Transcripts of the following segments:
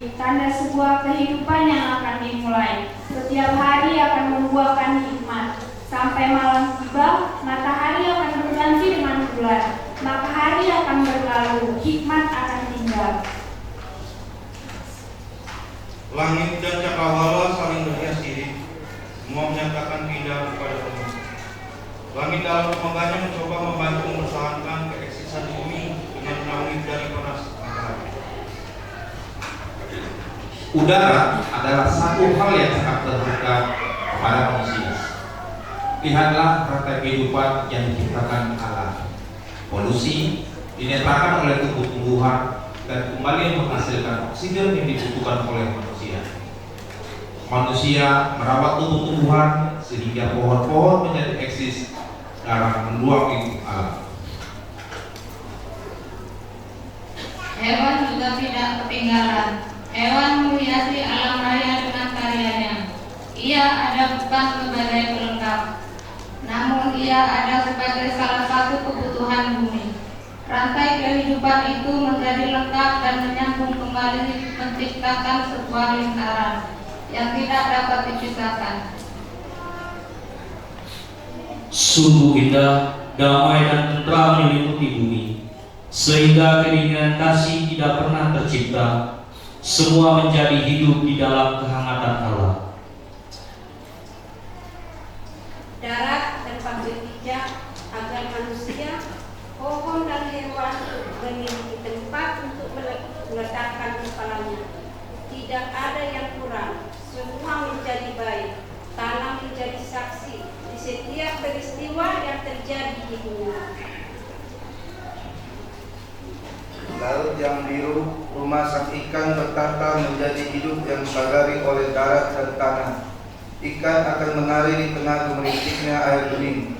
tanda sebuah kehidupan yang akan dimulai. Setiap hari akan membuahkan hikmat. Sampai malam tiba, matahari akan berganti dengan bulan. Maka hari akan berlalu, hikmat akan tinggal. Langit dan cakrawala saling berhias iri, semua menyatakan pindah kepada bumi. Langit dalam temaganya mencoba membantu mempertahankan keeksisan bumi dengan menaungi dari panas matahari. Udara adalah satu hal yang sangat terbuka kepada manusia. Lihatlah rantai kehidupan yang diciptakan Allah. Polusi dinetralkan oleh tumbuh-tumbuhan dan kembali menghasilkan oksigen yang dibutuhkan oleh manusia. Manusia merawat tumbuh-tumbuhan sehingga pohon-pohon menjadi eksis dalam ruang lingkup alam. Hewan juga tidak ketinggalan. Hewan menghiasi alam raya dengan karyanya. Ia ada bukan sebagai pelengkap, namun ia ada sebagai salah satu kebutuhan bumi. Rantai kehidupan itu menjadi lengkap dan menyambung kembali menciptakan sebuah lingkaran yang tidak dapat dipisahkan. Sungguh indah, damai dan tentram menyelimuti bumi, sehingga keinginan kasih tidak pernah tercipta. Semua menjadi hidup di dalam kehangatan Allah. Darat tempat berpijak agar manusia, pohon dan hewan memiliki tempat untuk meletakkan kepalanya. Tidak ada yang kurang, semua menjadi baik. Tanah menjadi saksi di setiap peristiwa yang terjadi di bumi. Laut yang biru, rumah sang ikan bertata menjadi hidup yang dipagari oleh darat dan tanah. Ikan akan menari di tengah gemericiknya air bening.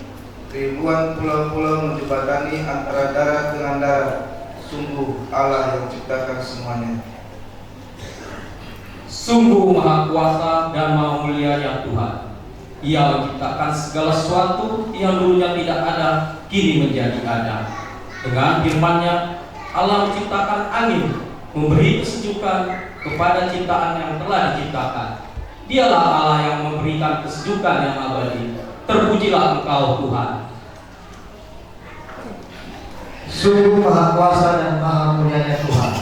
Ribuan pulau-pulau menjembatani antara darat dengan darat. Sungguh Allah yang menciptakan semuanya. Sungguh maha kuasa dan maha mulia yang Tuhan. Ia menciptakan segala sesuatu yang dulunya tidak ada, kini menjadi ada. Dengan firman-Nya, Allah menciptakan angin, memberi kesejukan kepada ciptaan yang telah diciptakan. Dialah Allah yang memberikan kesejukan yang abadi. Terpujilah Engkau Tuhan. Sungguh maha kuasa dan maha mulianya Tuhan,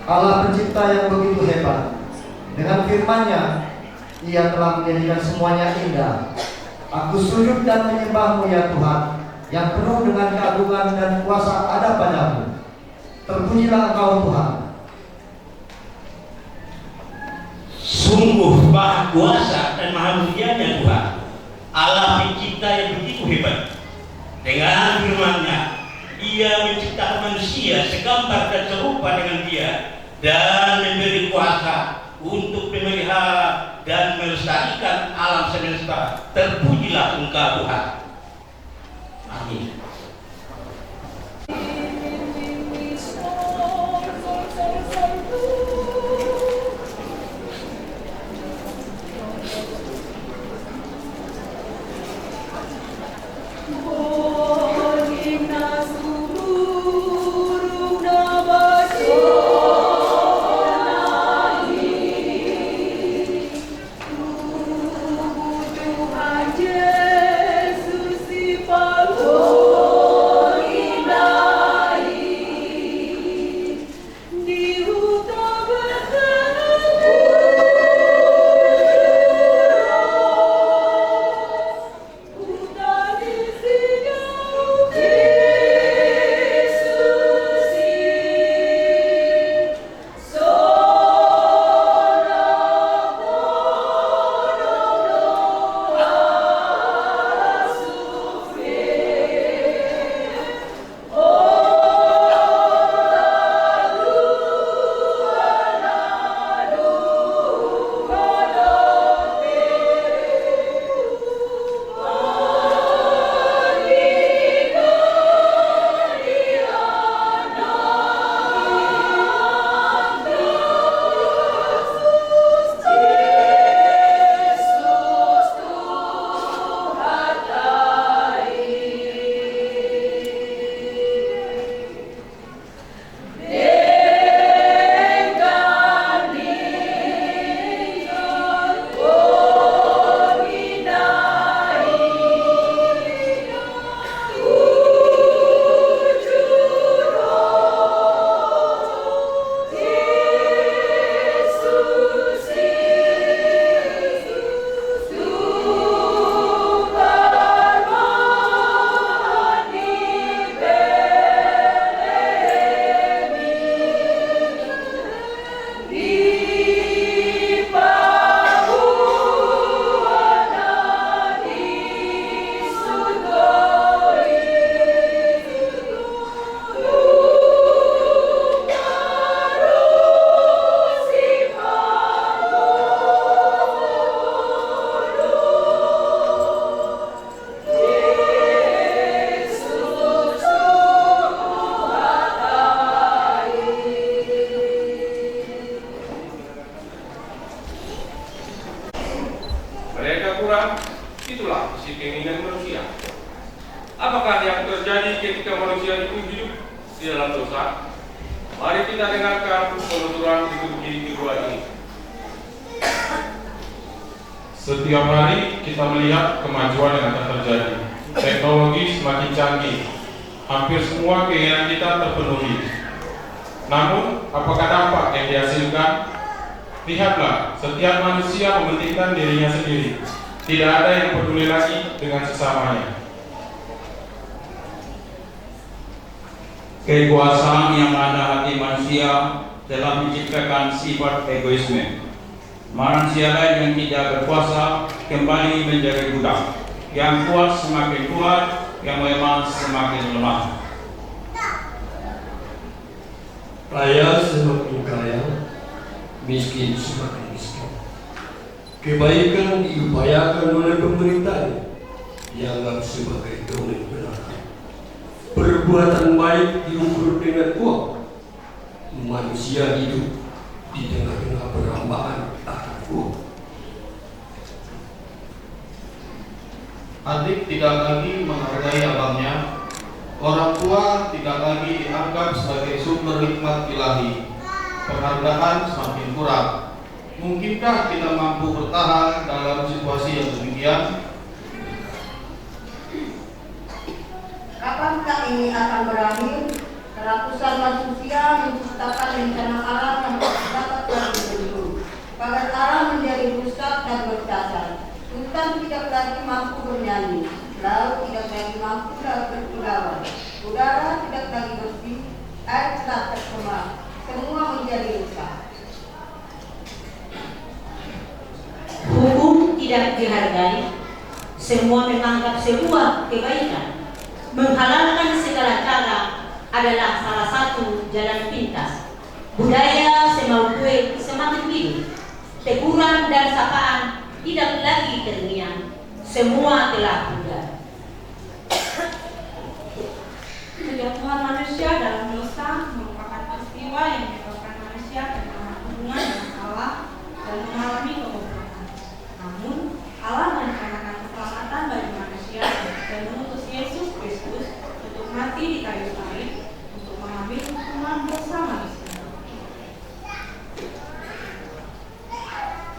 Allah pencipta yang begitu hebat. Dengan firman-Nya, Ia telah menjadikan semuanya indah. Aku sujud dan menyembah-Mu ya Tuhan, yang penuh dengan keagungan dan kuasa ada padamu. Terpujilah Engkau Tuhan. Sungguh maha kuasa dan maha mulianya Tuhan, Allah pencipta yang begitu hebat. Dengan firman-Nya, Ia menciptakan manusia segambar dan serupa dengan Dia dan memberi kuasa untuk memelihara dan melestarikan alam semesta. Terpujilah Engkau Tuhan. Amin. Yesus Apakah yang terjadi ketika manusia itu hidup di dalam dosa? Mari kita dengarkan penuturan liturgi kedua ini. Setiap hari kita melihat kemajuan yang akan terjadi. Teknologi semakin canggih. Hampir semua keinginan kita terpenuhi. Namun, apakah dampak yang dihasilkan? Lihatlah, setiap manusia mementingkan dirinya sendiri. Tidak ada yang peduli lagi dengan sesamanya. Kekuasaan yang melanda hati manusia telah menciptakan sifat egoisme. Manusia lain yang tidak berkuasa kembali menjadi budak. Yang kuat semakin kuat, yang lemah semakin lemah. Kaya semakin kaya, miskin semakin miskin. Kebaikan diupayakan oleh pemerintah, dianggap sebagai dolen belaka. Perbuatan baik diukur dengan uang. Manusia hidup di tengah-tengah perambaan akan uang. Adik tidak lagi menghargai abangnya. Orang tua tidak lagi dianggap sebagai sumber hikmat ilahi. Penghargaan semakin kurang. Mungkinkah kita mampu bertahan dalam situasi yang demikian? Kapankah ini akan berakhir? Ratusan manusia menciptakan rencana Allah yang dapat terbentuk. Pagar Allah menjadi rusak dan bercacat. Hutan tidak lagi mampu bernyanyi. Laut tidak lagi mampu berkilauan. Udara tidak lagi bersih. Air telah tercemar. Semua menjadi rusak. Hukum tidak dihargai. Semua menganggap sebuah kebaikan. Menghalalkan segala cara adalah salah satu jalan pintas. Budaya semau kue semakin hidup. Teguran dan sapaan tidak lagi terngiang. Semua telah pudar. Kejatuhan manusia dalam dosa merupakan peristiwa yang menyebabkan manusia kehilangan hubungan dengan Allah dan mengalami kegoblokan. Namun, Allah merencanakan keselamatan bagi manusia dan mengutus Yesus Kristus untuk mati di kayu salib untuk mengambil hukuman dosa manusia.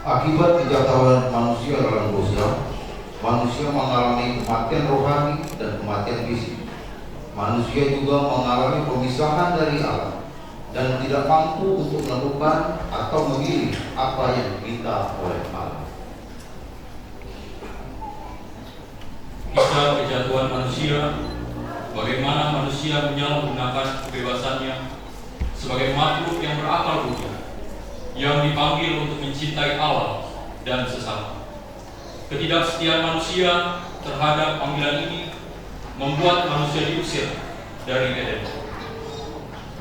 Akibat kejatuhan manusia dalam dosa, manusia mengalami kematian rohani dan kematian fisik. Manusia juga mengalami pemisahan dari Allah dan tidak mampu untuk melakukan atau memilih apa yang diminta oleh Allah. Kisah kejatuhan manusia, bagaimana manusia menyalahgunakan kebebasannya sebagai makhluk yang berakal budi, yang dipanggil untuk mencintai Allah dan sesama. Ketidaksetiaan manusia terhadap panggilan ini membuat manusia diusir dari Eden.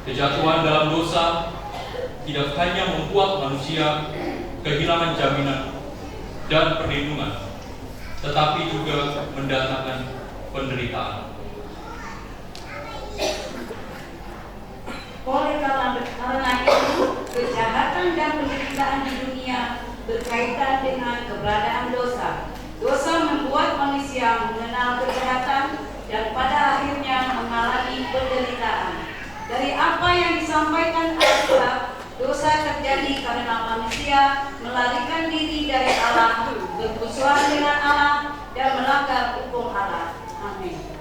Kejatuhan dalam dosa tidak hanya membuat manusia kehilangan jaminan dan perlindungan, tetapi juga mendatangkan penderitaan. Oleh karena itu, kejahatan dan penderitaan di dunia berkaitan dengan keberadaan dosa. Dosa membuat manusia mengenal kejahatan dan pada akhirnya mengalami penderitaan. Dari apa yang disampaikan Alkitab, dosa terjadi karena manusia melarikan diri dari Allah, bermusuhan dengan Allah, dan melanggar hukum Allah. Amin.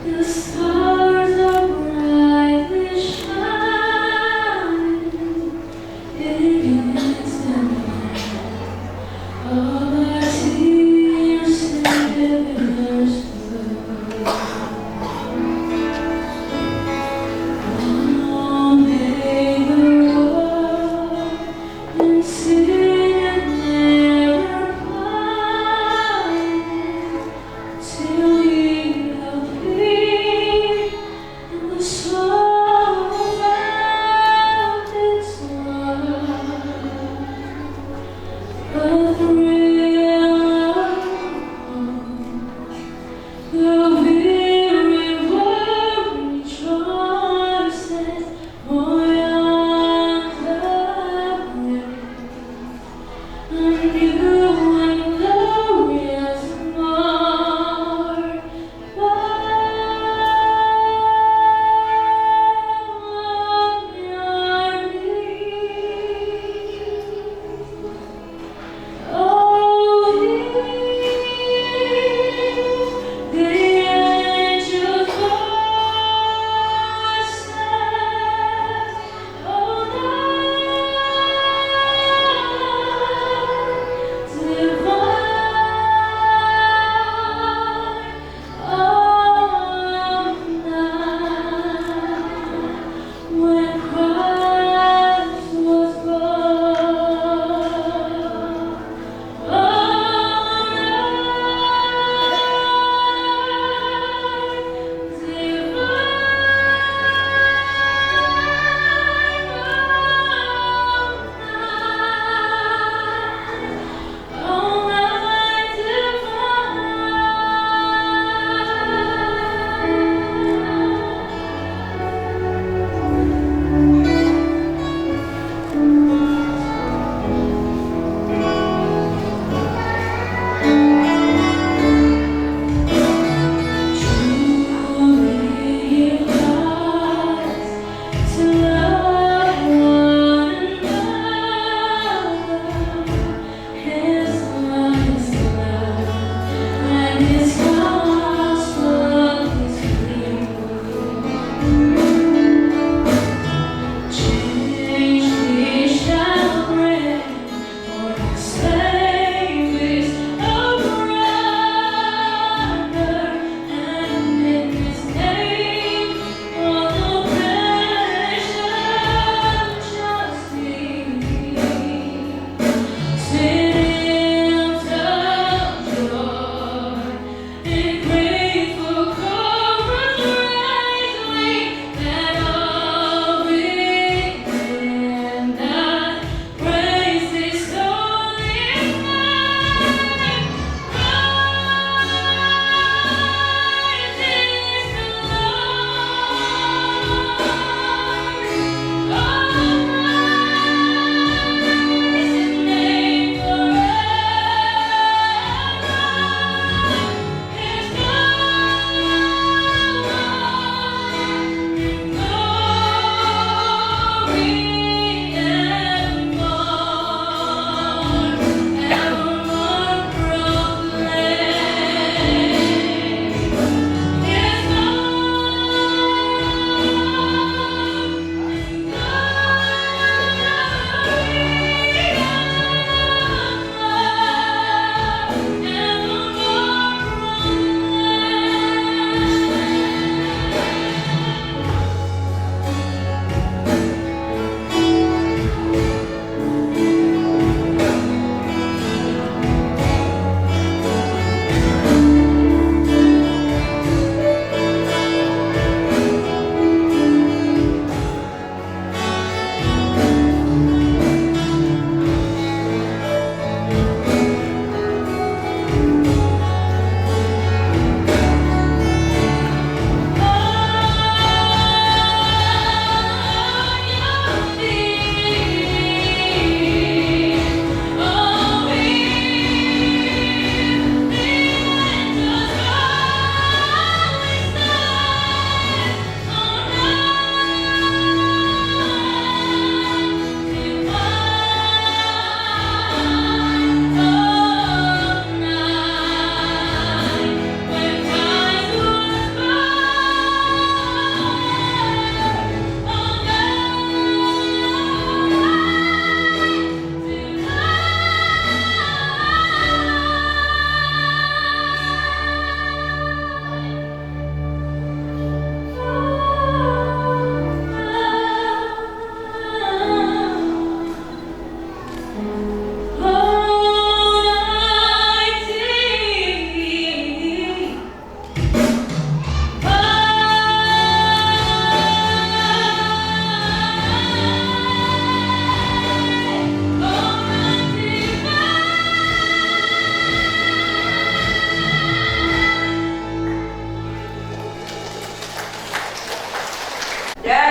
The stars are bright.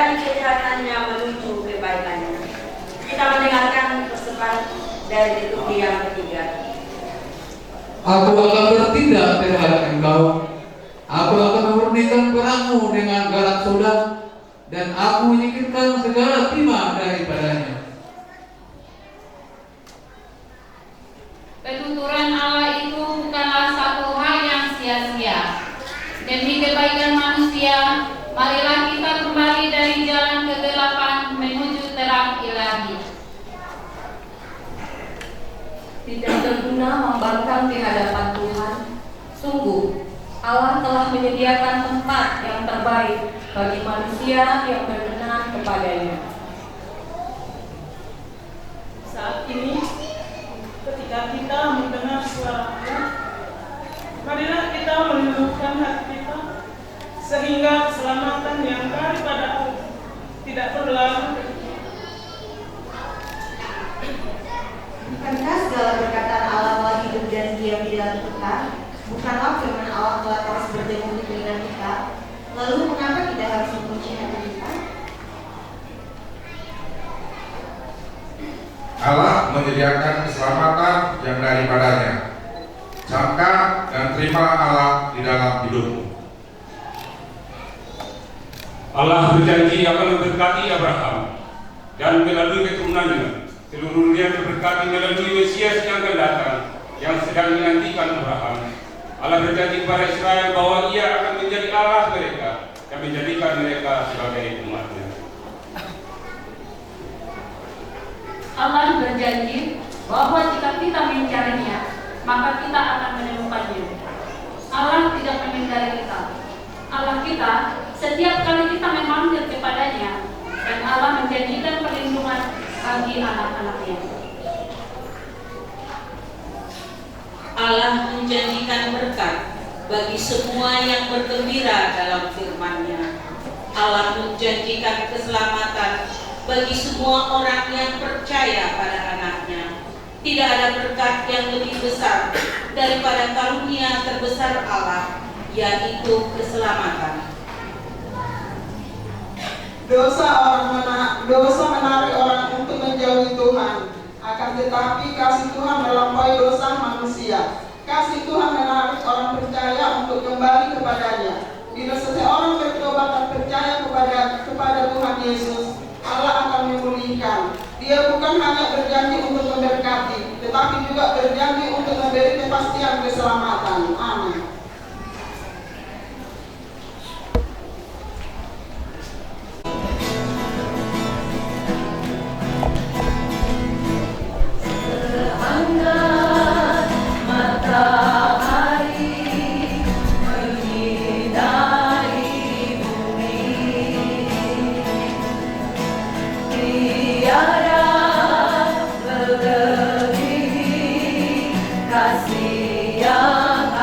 dari kejahatannya menuju kebaikannya. Kita mendengarkan persembahan dari liturgi yang ketiga. Aku akan bertindak terhadap engkau. Aku akan memurnikan perangmu dengan galak soda, dan aku menyingkirkan segala timah daripadanya. Penuturan Allah itu bukanlah satu hal yang sia-sia. Demi kebaikan manusia, marilah kita kembali dari jalan kegelapan menuju terang ilahi. Tidak berguna membangkang di hadapan Tuhan. Sungguh, Allah telah menyediakan tempat yang terbaik bagi manusia yang berkenan kepadanya. Saat ini, ketika kita mendengar suara-Nya, marilah kita meluluhkan hati kita, sehingga keselamatan yang daripada Allah tidak berlalu. Bukankah segala perkataan Allah telah hidup dan diam di dalam kita? Bukanlah firman Allah telah terus berjemur di telinga kita? Lalu mengapa kita harus mengunci hati kita? Allah menyediakan keselamatan yang daripadanya. Camkan dan terimalah Allah di dalam hidupmu. Allah berjanji akan memberkati Abraham dan melalui keturunannya seluruh dunia terberkati melalui Mesias yang akan datang, yang sedang dinantikan Abraham. Allah berjanji kepada Israel bahwa Ia akan menjadi Allah mereka dan menjadikan mereka sebagai umat-Nya. Allah berjanji bahwa jika kita mencarinya, maka kita akan menemukannya. Allah tidak meninggalkan kita. Allah kita setiap kali kita memanggil kepadanya, dan Allah menjanjikan perlindungan bagi anak-anaknya. Allah menjanjikan berkat bagi semua yang bergembira dalam firman-Nya. Allah menjanjikan keselamatan bagi semua orang yang percaya pada Anak-Nya. Tidak ada berkat yang lebih besar daripada karunia terbesar Allah, yaitu keselamatan. Dosa menarik orang untuk menjauhi Tuhan. Akan tetapi kasih Tuhan melampaui dosa manusia. Kasih Tuhan menarik orang percaya untuk kembali kepadanya. Bila seseorang bertobat dan percaya kepada Tuhan Yesus, Allah akan memulihkan. Dia bukan hanya berjanji untuk memberkati, tetapi juga berjanji untuk memberi kepastian keselamatan. Amin. Kasih yang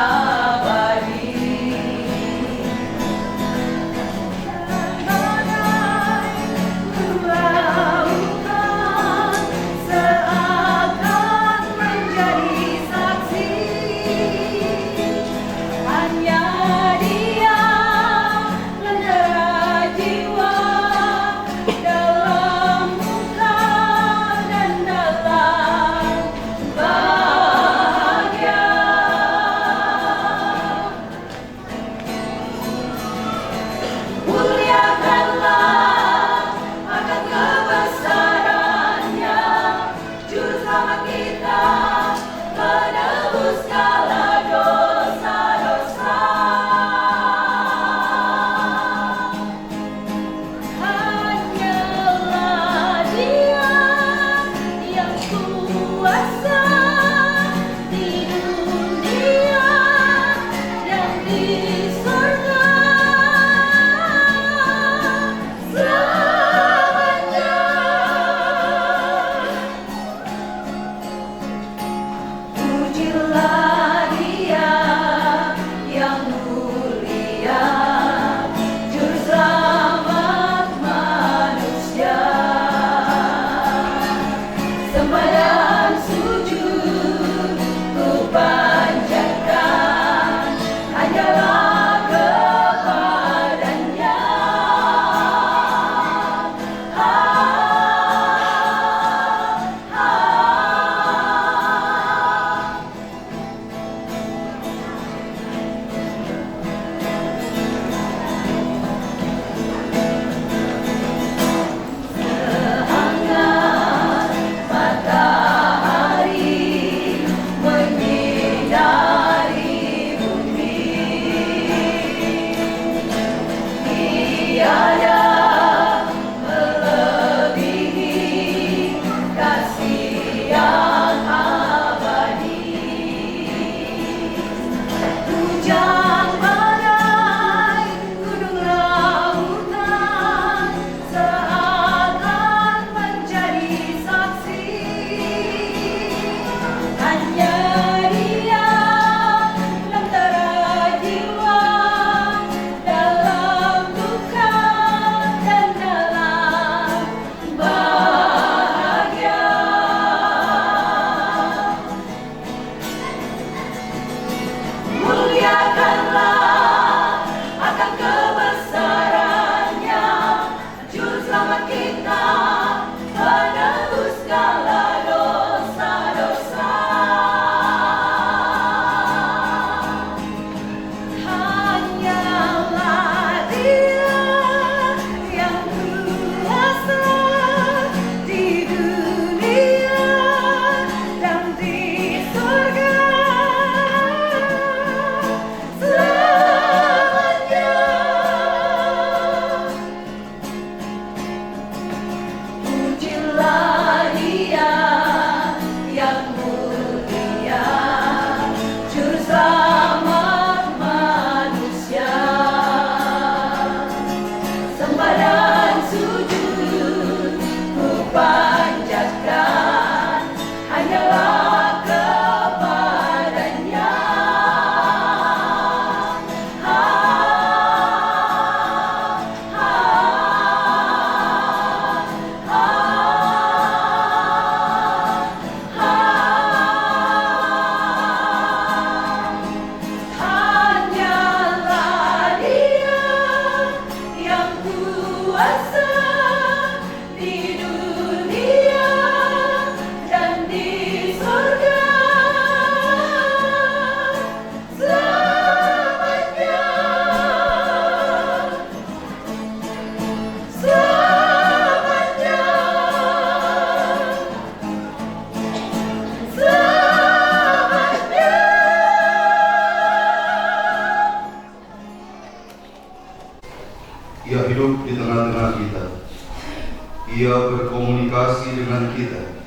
Ia berkomunikasi dengan kita.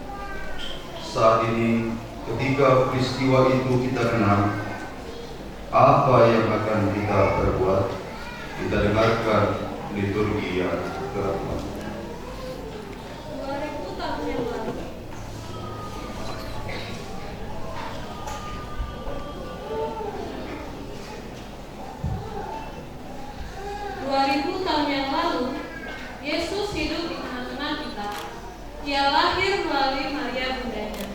Saat ini, ketika peristiwa itu kita kenal, apa yang akan kita perbuat? Kita dengarkan liturgi yang keempat. 2000 tahun yang lalu. Yesus hidup di tengah-tengah kita. Ia lahir melalui Maria bundanya.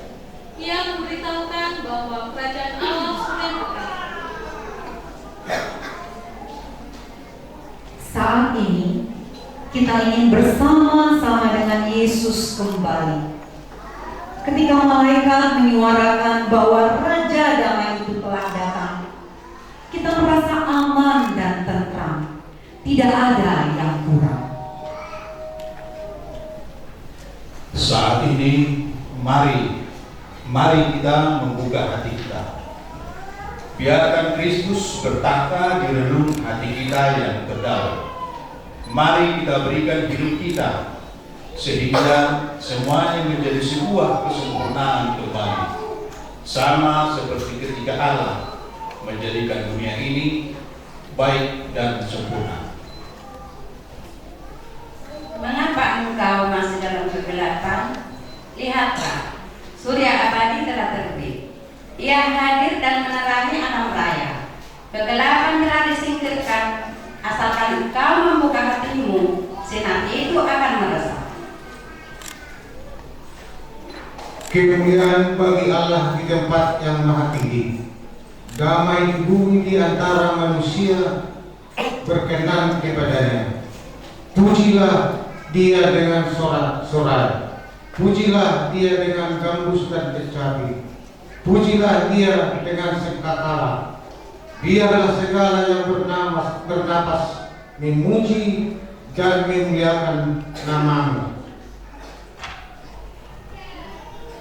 Ia memberitahukan bahwa kerajaan Allah sudah dekat. Saat ini kita ingin bersama-sama dengan Yesus kembali. Ketika malaikat menyuarakan bahwa Raja Damai itu telah datang, kita merasa aman dan tentram. Tidak ada yang kurang. Saat ini mari kita membuka hati kita. Biarkan Kristus bertahta di relung hati kita yang terdalam. Mari kita berikan hidup kita sehingga semuanya menjadi sebuah kesempurnaan kembali. Sama seperti ketika Allah menjadikan dunia ini baik dan sempurna. Mengapa engkau masih dalam kegelapan? Lihatlah, surya abadi telah terbit. Ia hadir dan menerangi alam raya. Kegelapan telah disingkirkan. Asalkan engkau membuka hatimu, sinar itu akan meresap. Kemuliaan bagi Allah di tempat yang maha tinggi. Damai di bumi di antara manusia berkenan kepadanya. Pujilah Dia dengan sorak-sorai. Pujilah Dia dengan gambus dan kecapi. Pujilah Dia dengan sengkakala. Biarlah segala yang bernapas memuji dan memuliakan nama-Mu.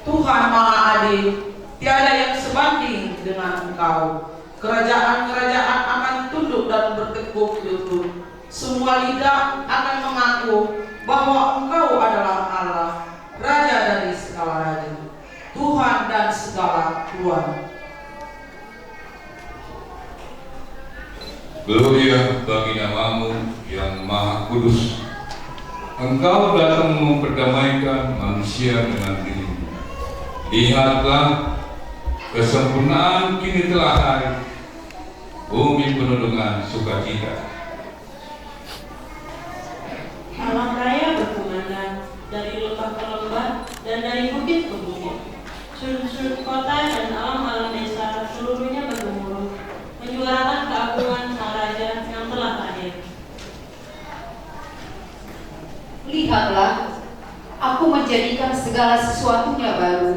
Tuhan Maha Adil, tiada yang sebanding dengan Engkau. Kerajaan-kerajaan akan tunduk dan bertekuk lutut. Semua lidah akan mengaku bahwa Engkau adalah Allah, Raja dari segala raja, Tuhan dan segala Tuhan. Gloria bagi nama-Mu yang Maha Kudus. Engkau datang memperdamaikan manusia dengan diri-Mu. Lihatlah, kesempurnaan kini telah hadir. Bumi penuh dengan sukacita. Alam raya berkumandang dari lembah ke lembah dan dari bukit ke bukit. Sudut-sudut kota dan alam-alam desa seluruhnya bergemuruh, menyuarakan keagungan Sang Raja yang telah hadir. Lihatlah, aku menjadikan segala sesuatunya baru.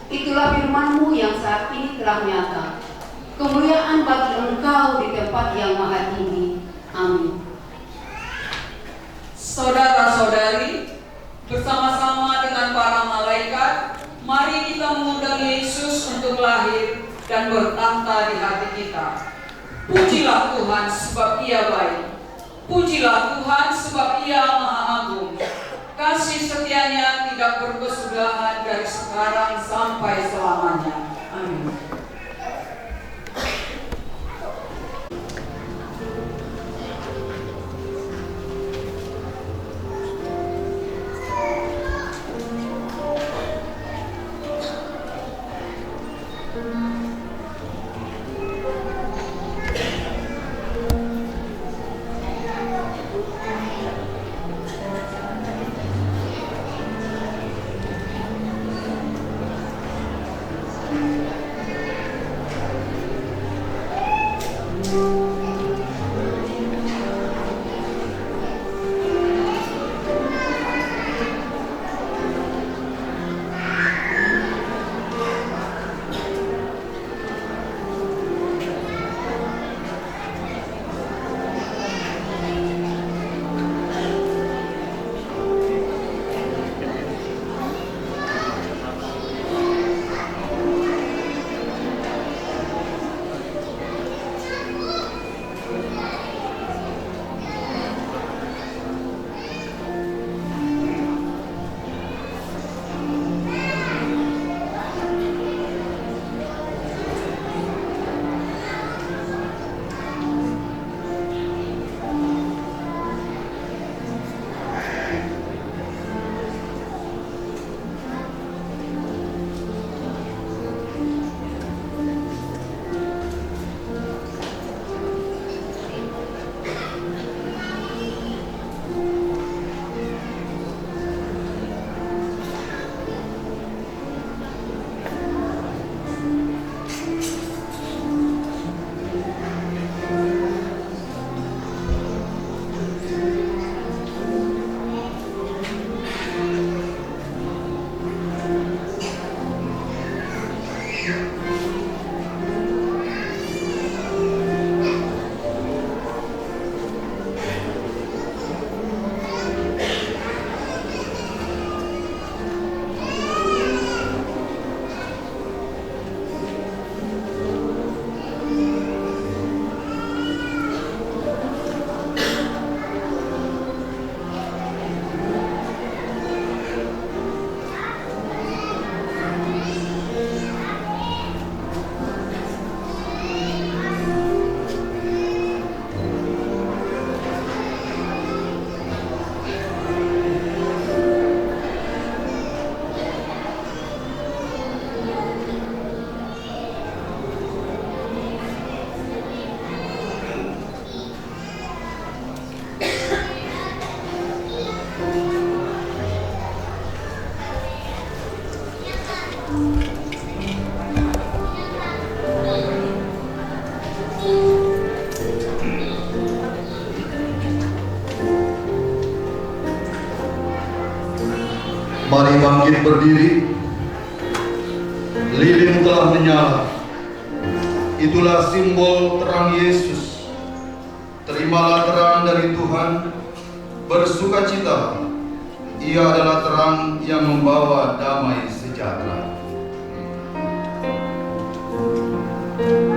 Itulah firman-Mu yang saat ini telah nyata. Kemuliaan bagi Engkau di tempat yang maha tinggi. Amin. Saudara-saudari, bersama-sama dengan para malaikat, mari kita mengundang Yesus untuk lahir dan bertahta di hati kita. Pujilah Tuhan sebab Ia baik. Pujilah Tuhan sebab Ia Maha Agung. Kasih setianya tidak berkesudahan dari sekarang sampai selamanya. Amin. Mari bangkit berdiri. Lilin telah menyala. Itulah simbol terang Yesus. Terimalah terang dari Tuhan. Bersukacita. Ia adalah terang yang membawa damai sejahtera. Oh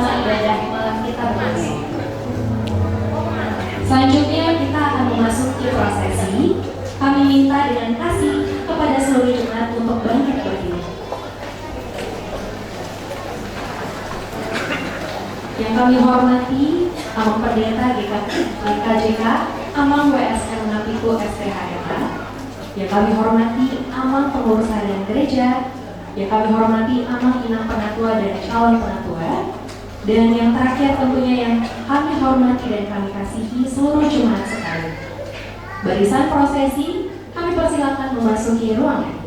suasana ibadah malam kita berlangsung. Selanjutnya kita akan memasuki prosesi. Kami minta dengan kasih kepada seluruh jemaat untuk bangkit berdiri. Yang kami hormati Amang Pendeta GKJK, Amang WSM Ngapiku STHMH. Yang kami hormati Amang Pengurus Harian Gereja. Yang kami hormati Amang Inang Penatua dan calon penatua. Dan yang terakhir tentunya yang kami hormati dan kami kasihi seluruh jemaat sekalian. Barisan prosesi, kami persilakan memasuki ruangan.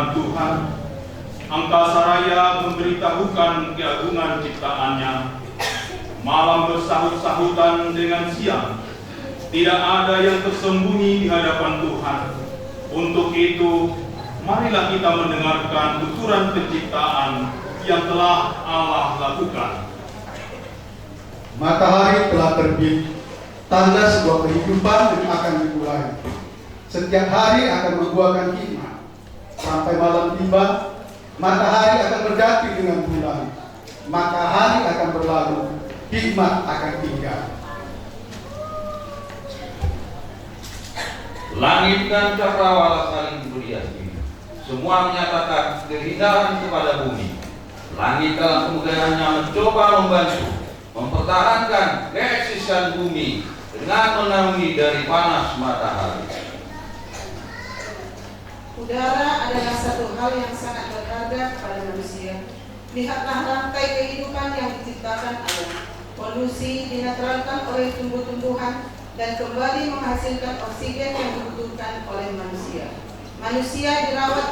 firman Tuhan, angkasa raya memberitahukan keagungan ciptaannya, malam bersahut-sahutan dengan siang, tidak ada yang tersembunyi di hadapan Tuhan. Untuk itu, marilah kita mendengarkan tuturan penciptaan yang telah Allah lakukan. Matahari telah terbit, tanda sebuah kehidupan yang akan dimulai. Setiap hari akan membuahkan hikmat. Sampai malam tiba, matahari akan berganti dengan bulan. Maka hari akan berlalu, hikmat akan tinggal. Langit dan cakrawala saling berhiasi. Semua menyatakan keindahan kepada bumi. Langit dalam kemudahannya mencoba membantu mempertahankan keeksistensian bumi dengan menaungi dari panas matahari. Udara adalah satu hal yang sangat berharga kepada manusia. Lihatlah rantai kehidupan yang diciptakan Allah. Polusi dinetralkan oleh tumbuh-tumbuhan dan kembali menghasilkan oksigen yang dibutuhkan oleh manusia. Manusia merawat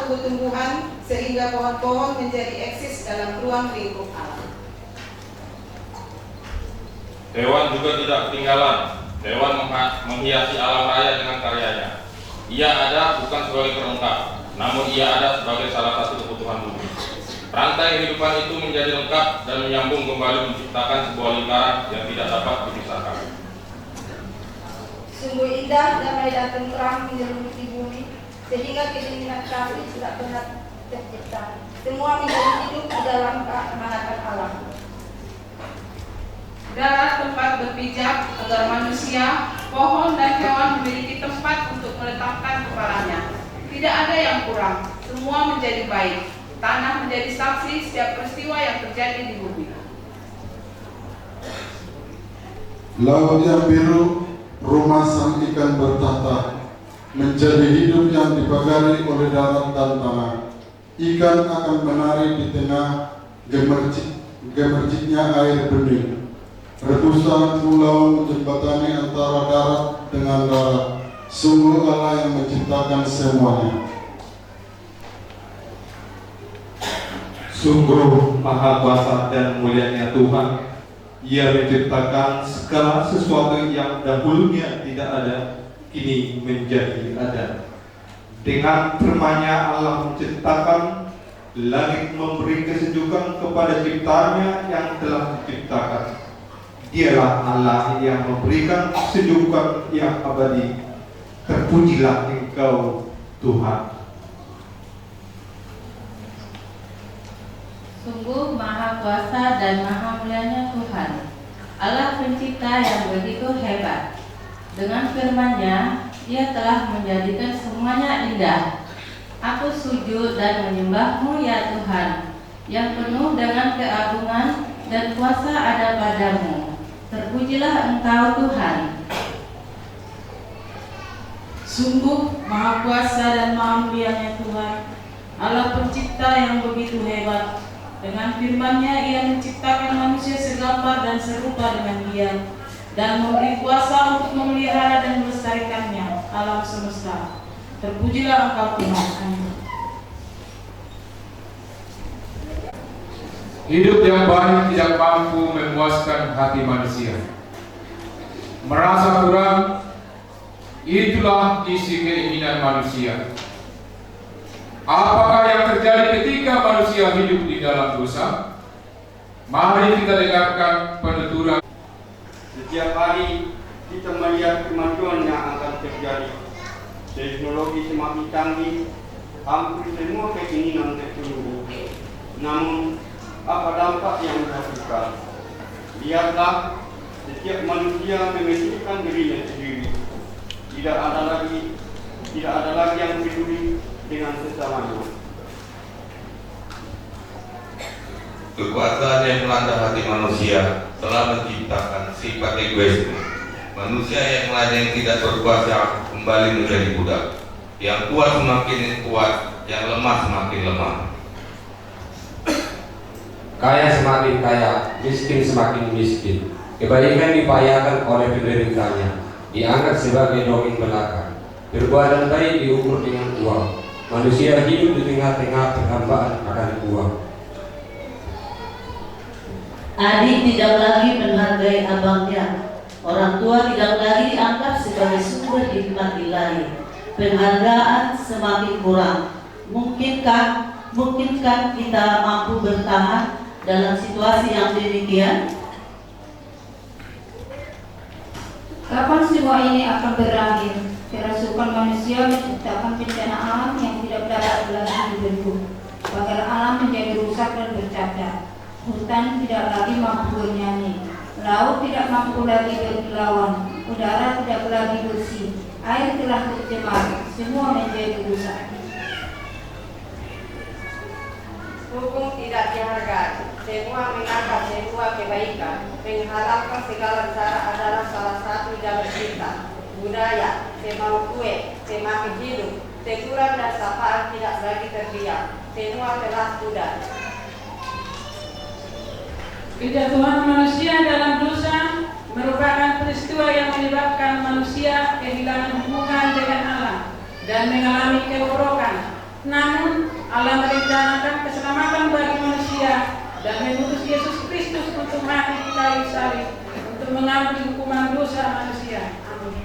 tumbuh-tumbuhan sehingga pohon-pohon menjadi eksis dalam ruang lingkup alam. Hewan juga tidak ketinggalan. Hewan menghiasi alam raya dengan karyanya. Ia ada bukan sebagai pelengkap, namun ia ada sebagai salah satu kebutuhan bumi. Rantai kehidupan itu menjadi lengkap dan menyambung kembali menciptakan sebuah lingkaran yang tidak dapat dipisahkan. Sungguh indah, damai dan tentram menyelimuti bumi, sehingga kedinginan kasih tidak pernah tercipta. Semua menjadi hidup di dalam kehangatan alam. Darat tempat berpijak agar manusia, pohon dan hewan memiliki tempat untuk meletakkan kepalanya. Tidak ada yang kurang, semua menjadi baik. Tanah menjadi saksi setiap peristiwa yang terjadi di bumi. Laut yang biru, rumah sang ikan bertahta, menjadi hidup yang dipagari oleh darat dan tanah. Ikan akan menari di tengah gemerciknya air bening. Rebusan pulau menjembatani antara darat dengan darat. Sungguh Allah yang menciptakan semuanya. Sungguh maha kuasa dan mulianya Tuhan. Ia menciptakan segala sesuatu yang dahulunya tidak ada, kini menjadi ada. Dengan firman-Nya Allah menciptakan langit, memberi kesejukan kepada ciptaannya yang telah diciptakan. Dialah Allah yang memberikan kesejukan yang abadi. Terpujilah Engkau Tuhan. Sungguh maha kuasa dan maha mulianya Tuhan, Allah pencipta yang begitu hebat. Dengan firman-Nya, Ia telah menjadikan semuanya indah. Aku sujud dan menyembah-Mu ya Tuhan, yang penuh dengan keagungan dan kuasa ada padamu. Terpujilah Engkau Tuhan. Sungguh maha kuasa dan maha mulianya Tuhan, Allah pencipta yang begitu hebat. Dengan firman-Nya Ia menciptakan manusia segambar dan serupa dengan Dia, dan memberi kuasa untuk memelihara dan melestarikannya alam semesta. Terpujilah Engkau Tuhan. Amin. Hidup yang baik tidak mampu memuaskan hati manusia. Merasa kurang, itulah isi keinginan manusia. Apakah yang terjadi ketika manusia hidup di dalam dosa? Mari kita dengarkan penuturan. Setiap hari kita melihat kemajuan yang akan terjadi. Teknologi semakin canggih, hampir semua keinginan terpenuhi. Namun, apa dampak yang dihasilkan? Lihatlah, setiap manusia memikirkan dirinya sendiri. Tidak ada lagi yang peduli dengan sesamanya. Kekuasaan yang melanda hati manusia telah menciptakan sifat egoisme. Manusia yang lain yang tidak berkuasa kembali menjadi budak. Yang kuat semakin kuat, yang lemah semakin lemah. Kaya semakin kaya, miskin semakin miskin. Kebaikan diupayakan oleh penderitanya, dianggap sebagai dongeng belaka. Perbuatan baik diukur dengan uang. Manusia hidup di tengah-tengah perhambaan akan uang. Adik tidak lagi menghargai abangnya. Orang tua tidak lagi dianggap sebagai sumber hikmat ilahi. Penghargaan semakin kurang. Mungkinkah kita mampu bertahan dalam situasi yang demikian? Kapan semua ini akan berakhir? Kerasukan manusia menciptakan bencana alam yang tidak dapat lagi dibendung. Pagar alam menjadi rusak dan bercacat. Hutan tidak lagi mampu bernyanyi. Laut tidak mampu lagi berkilauan. Udara tidak lagi bersih. Air telah tercemar. Semua menjadi rusak. Hukum tidak dihargai. Semua menganggap sebuah kebaikan. Mengharapkan segala cara adalah salah satu jalur cinta. Budaya, semau kue, semakin hidup. Teguran dan sapaan tidak lagi terdiam. Semua telah sudah. Kejatuhan manusia dalam dosa merupakan peristiwa yang menyebabkan manusia kehilangan hubungan dengan Allah dan mengalami kebobrokan. Namun Allah merencanakan keselamatan bagi manusia dan mengutus Yesus Kristus untuk mati di kayu salib untuk mengambil hukuman dosa manusia. Amin.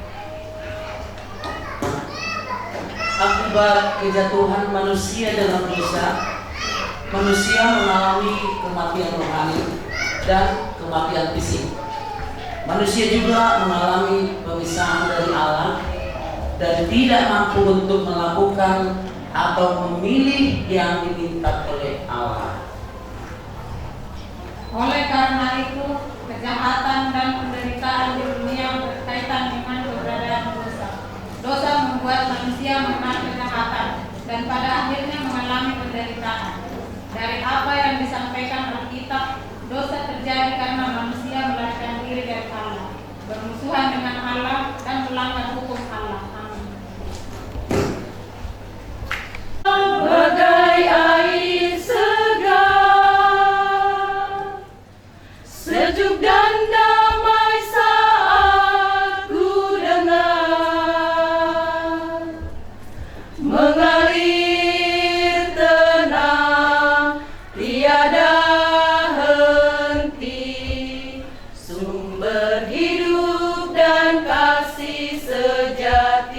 Akibat kejatuhan manusia dalam dosa, manusia mengalami kematian rohani dan kematian fisik. Manusia juga mengalami pemisahan dari Allah dan tidak mampu untuk melakukan atau memilih yang diminta oleh Allah. Oleh karena itu, kejahatan dan penderitaan di dunia berkaitan dengan keberadaan dosa. Dosa membuat manusia mengenal kejahatan dan pada akhirnya mengalami penderitaan. Dari apa yang disampaikan Alkitab, dosa terjadi karena manusia melarikan diri dari Allah, bermusuhan dengan Allah dan melanggar hukum Allah. Amin. Bagai air segar, sejuk dan damai saat ku dengar, mengalir tenang, tiada henti, sumber hidup dan kasih sejati.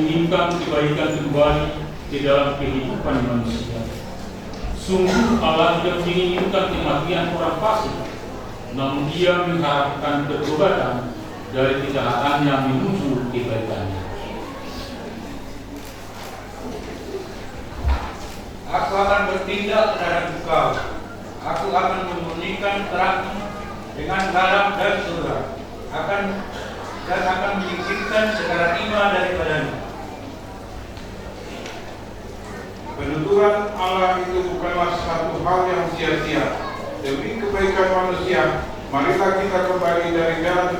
menginginkan kebaikan kembali di dalam kehidupan manusia. Sungguh Allah tidak menginginkan kematian orang fasik, namun Dia mengharapkan pertobatan dari kejahatannya menuju kebaikannya. Aku akan bertindak terhadap engkau. Aku akan memurnikan terangmu dengan garam dan surga. Dan akan menyingkirkan segala iman daripadanya. Penuturan Allah itu bukanlah satu hal yang sia-sia. Demi kebaikan manusia, marilah kita kembali dari jalan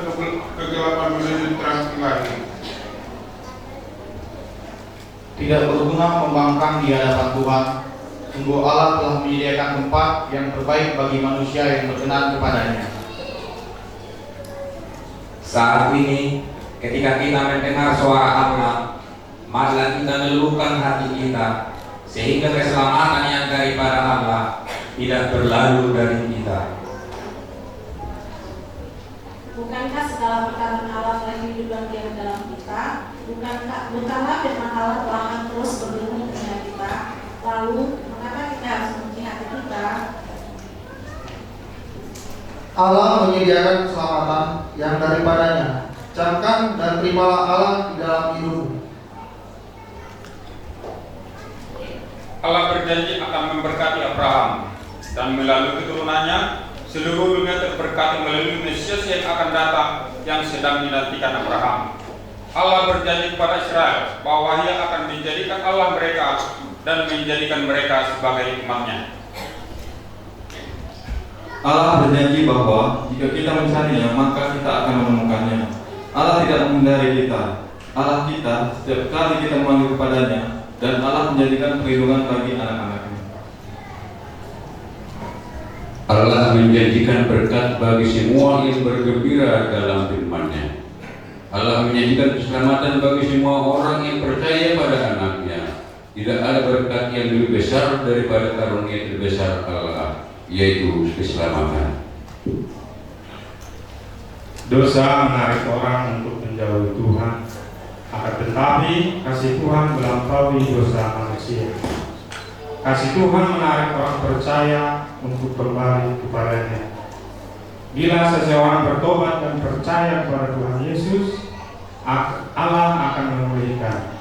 kegelapan menuju terang ilahi. Tidak berguna membangkang di hadapan Tuhan. Sungguh Allah telah menyediakan tempat yang terbaik bagi manusia yang berkenan kepadanya. Saat ini, ketika kita mendengar suara Allah, marilah kita luluhkan hati kita, sehingga keselamatan yang daripada Allah tidak berlalu dari kita. Bukankah segala perkataan Allah telah hidup dan diam dalam kita? Bukanlah firman Allah telah akan terus bergumul dengan kita? Lalu, mengapa kita harus menguji hati kita? Allah menyediakan keselamatan yang daripadanya. Camkan dan terimalah Allah di dalam hidupmu. Allah berjanji akan memberkati Abraham dan melalui keturunannya seluruh dunia terberkati melalui Mesias yang akan datang yang sedang dinantikan Abraham. Allah berjanji kepada Israel bahwa Ia akan menjadikan Allah mereka dan menjadikan mereka sebagai umat-Nya. Allah berjanji bahwa jika kita mencarinya, maka kita akan menemukannya. Allah tidak menghindari kita. Allah kita setiap kali kita memanggil kepadanya, dan Allah menjadikan perlindungan bagi anak-anaknya. Allah menjanjikan berkat bagi semua yang bergembira dalam firman-Nya. Allah menjanjikan keselamatan bagi semua orang yang percaya pada anaknya. Tidak ada berkat yang lebih besar daripada karunia terbesar Allah, yaitu keselamatan. Dosa menarik orang untuk menjauhi Tuhan, akan tetapi kasih Tuhan melampaui dosa manusia. Kasih Tuhan menarik orang percaya untuk kembali kepadanya. Bila seseorang bertobat dan percaya kepada Tuhan Yesus, Allah akan memulihkan.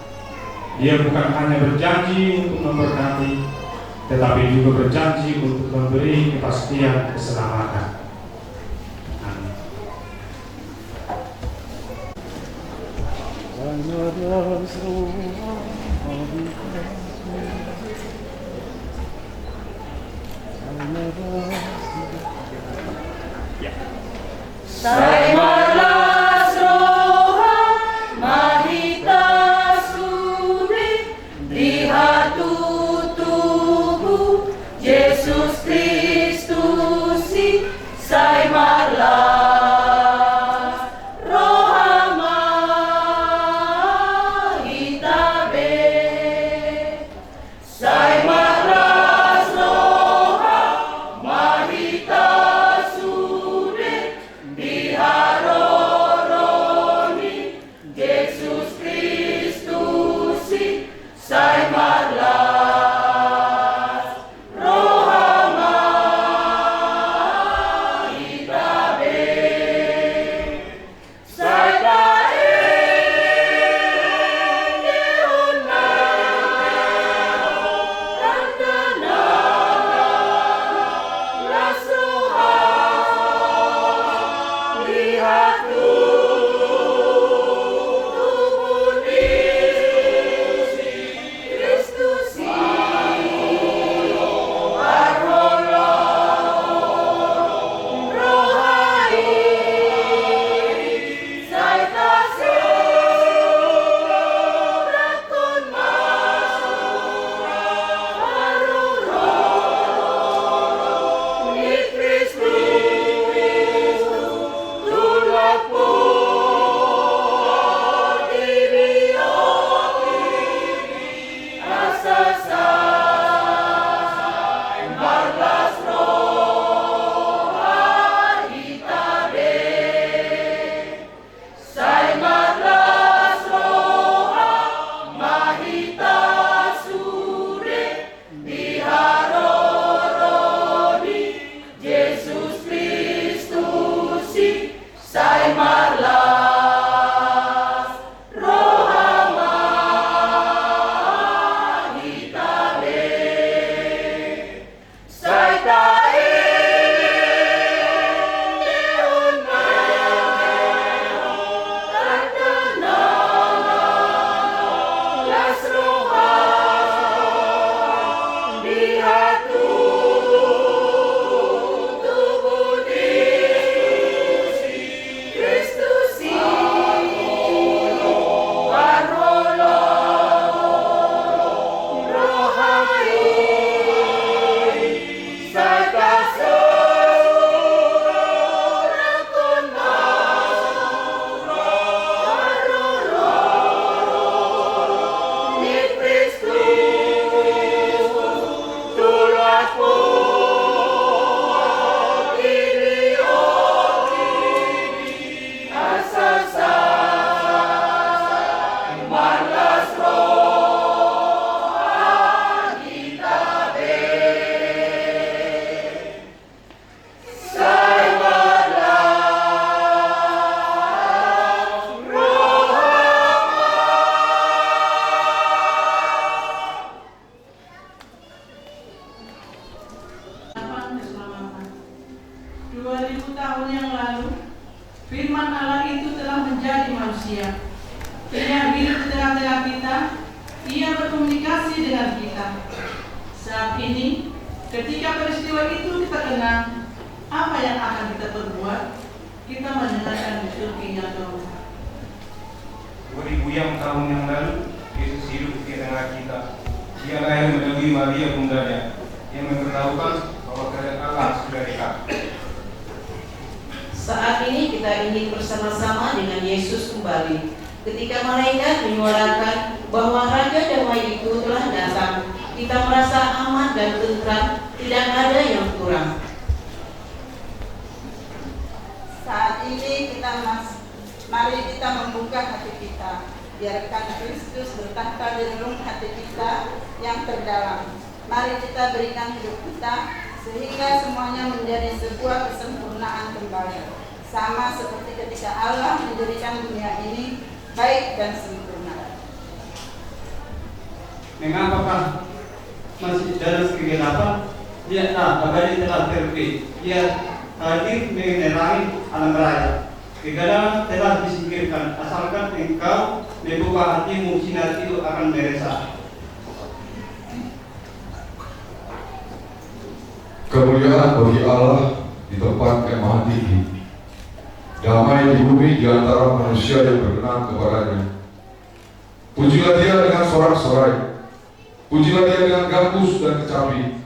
Dia bukan hanya berjanji untuk memberkati, tetapi juga berjanji untuk memberi kepastian keselamatan. Amin. Saimalas roha mahita sudi di hatu tubuh Yesus Kristus saimalas roha mahita be saimalas roha mahita sudi di haro manusia. Ia hidup di tengah-tengah kita, ia berkomunikasi dengan kita. Saat ini, ketika peristiwa itu kita kenang, apa yang akan kita perbuat? Kita mendengarkan liturginya dahulu. 2000 tahun yang lalu, Yesus hidup di tengah kita. Dia lahir melalui Maria bundanya, yang memberitahukan bahwa kerajaan Allah sudah dekat. Saat ini kita ingin bersama-sama dengan Yesus kembali. Ketika malaikat menyuarakan bahwa Raja Damai itu telah datang, kita merasa aman dan tentram, tidak ada yang kurang. Saat ini mari kita membuka hati kita. Biarkan Kristus bertahta di relung hati kita yang terdalam. Mari kita berikan hidup kita sehingga semuanya menjadi sebuah kesempurnaan kembali. Sama seperti ketika Allah mendirikan dunia ini baik dan sempurna. Mengapakah masih dalam kegelapan? Lihat, abadi telah terbit. Ia hadir menerangi alam raya. Kegelapan telah disingkirkan, asalkan engkau membuka hatimu, sinar itu akan meresap. Kemuliaan bagi Allah di tempat yang maha tinggi, damai di bumi di antara manusia yang berkenan kepadanya. Pujilah Dia dengan sorak-sorai, pujilah Dia dengan gambus dan kecapi,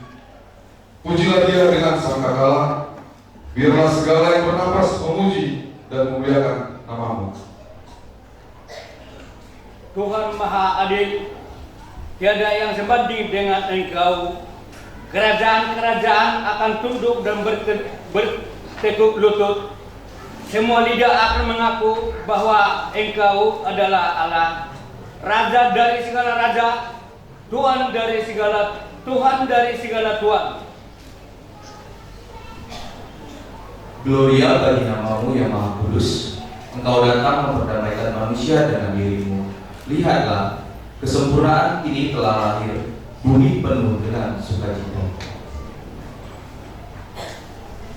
pujilah Dia dengan sangkakala. Biarlah segala yang bernapas memuji dan memuliakan nama-Mu. Tuhan Maha Adil, tiada yang sebanding dengan Engkau. Kerajaan-kerajaan akan tunduk dan bertekuk lutut. Semua lidah akan mengaku bahwa Engkau adalah Allah, Raja dari segala raja, Tuhan dari segala Tuhan. Gloria bagi nama-Mu yang Maha Kudus. Engkau datang memperdamaikan manusia dengan diri-Mu. Lihatlah, kesempurnaan ini telah lahir, bumi penuh dengan sukacita.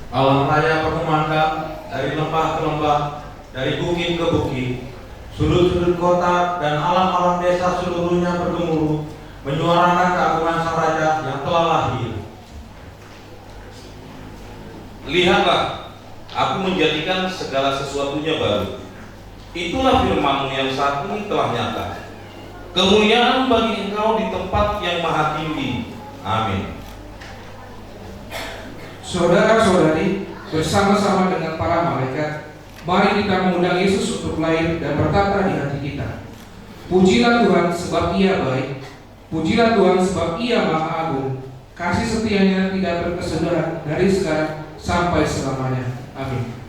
Alam raya berkumandang dari lembah ke lembah, dari bukit ke bukit, sudut-sudut kota dan alam-alam desa seluruhnya bergemuruh, menyuarakan keagungan Sang Raja yang telah lahir. Lihatlah, aku menjadikan segala sesuatunya baru. Itulah firman-Mu yang saat ini telah nyata. Kemuliaan bagi Engkau di tempat yang maha tinggi. Amin. Saudara-saudari, bersama-sama dengan para malaikat, mari kita mengundang Yesus untuk lahir dan bertata di hati kita. Pujilah Tuhan sebab Ia baik, pujilah Tuhan sebab Ia maha agung. Kasih setianya tidak berkesudahan dari sekarang sampai selamanya. Amin.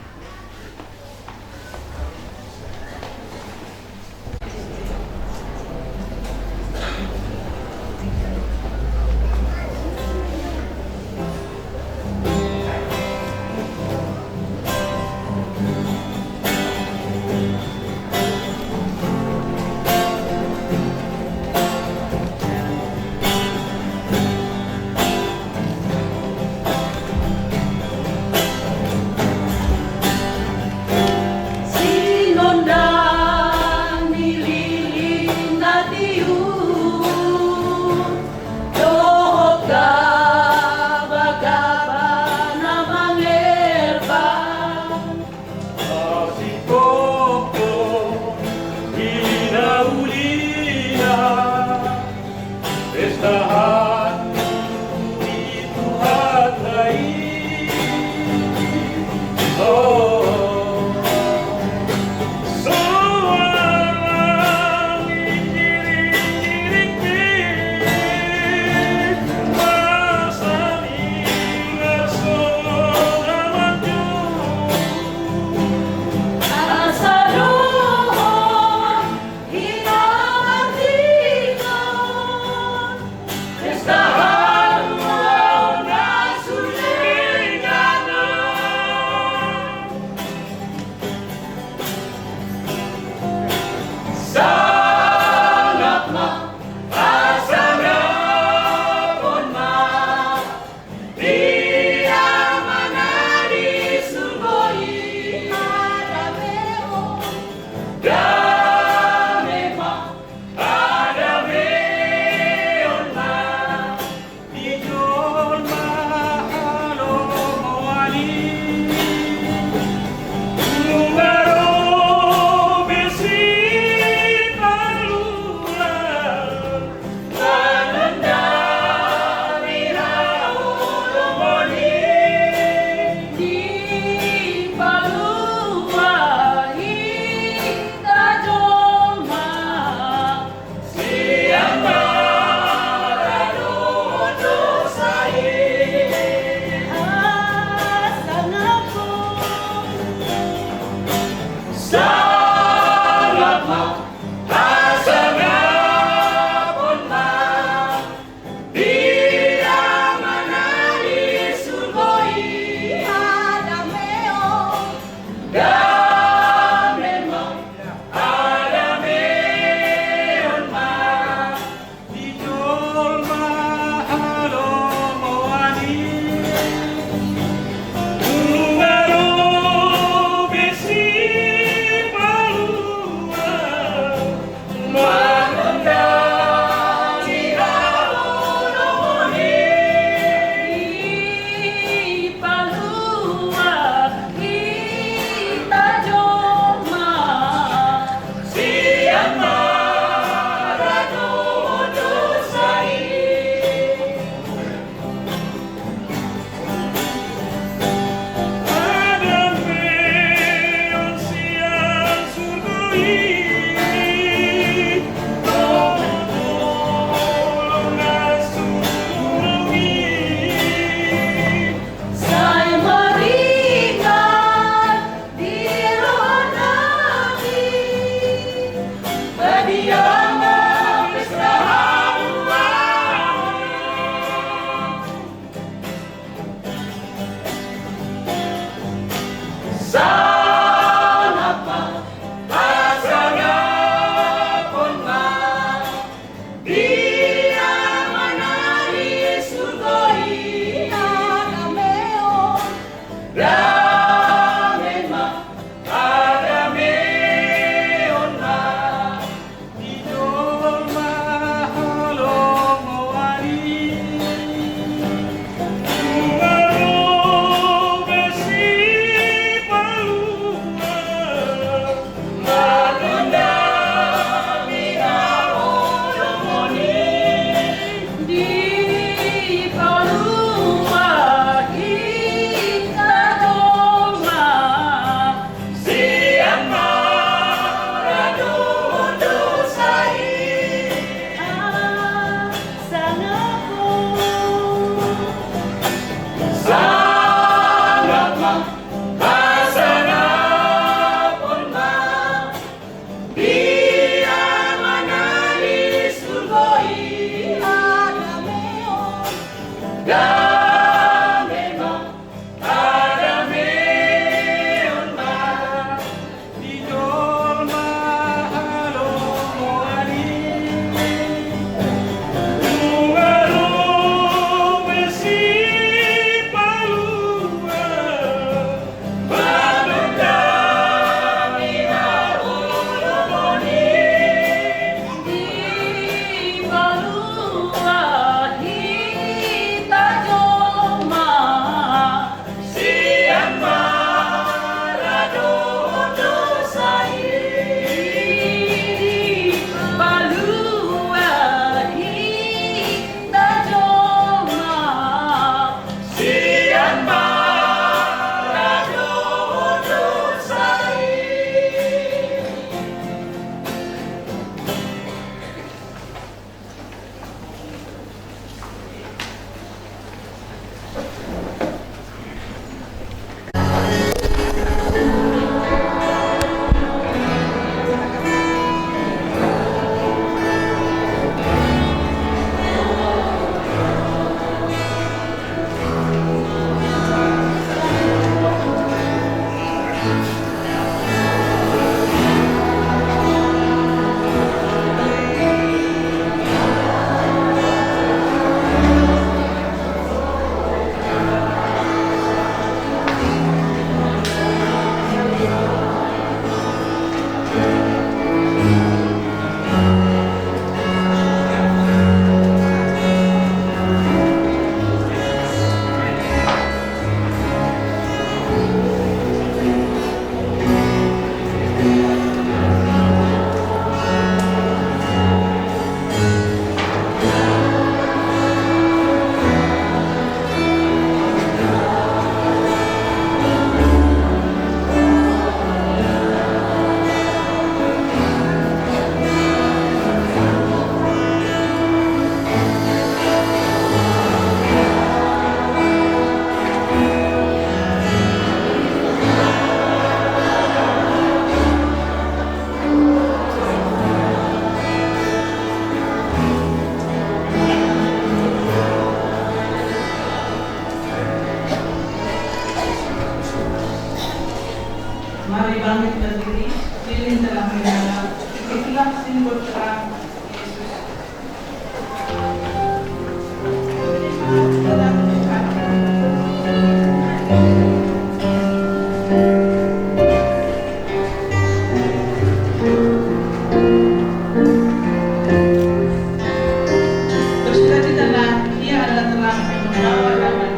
simbol terang Yesus. Dalam Tuhan. Bersukacitalah, Dia adalah terang yang membawa damai.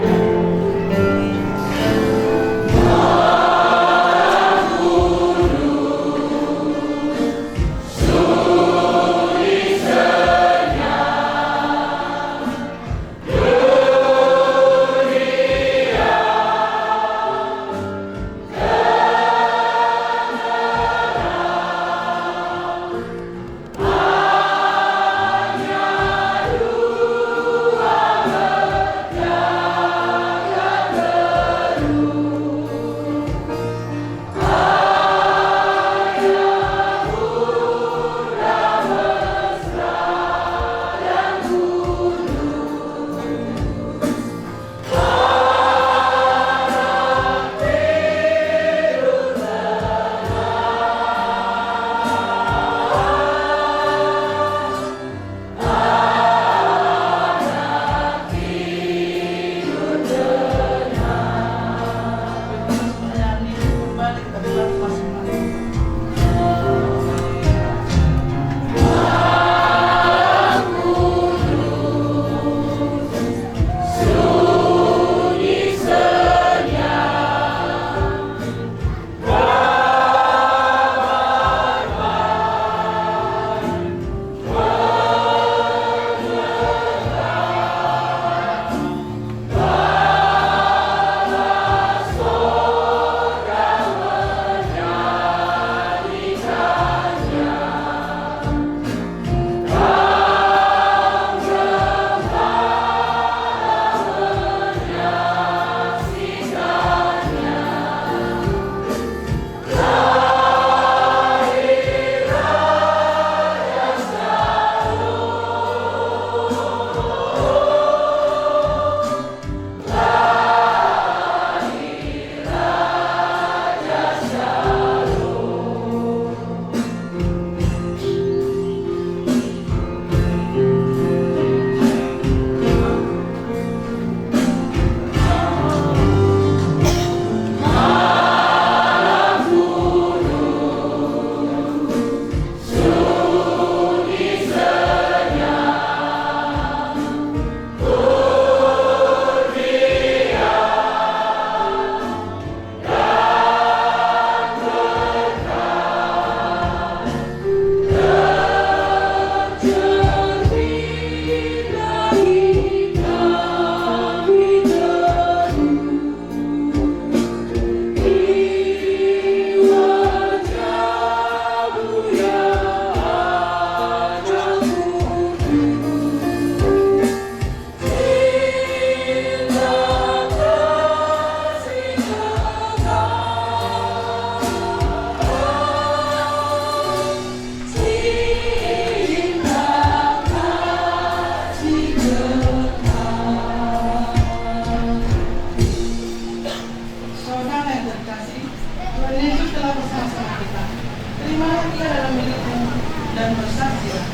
dan bersaksilah.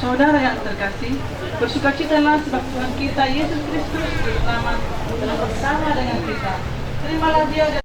Saudara yang terkasih, bersukacitalah sebab Tuhan kita Yesus Kristus bersama dengan kita. Terimalah Dia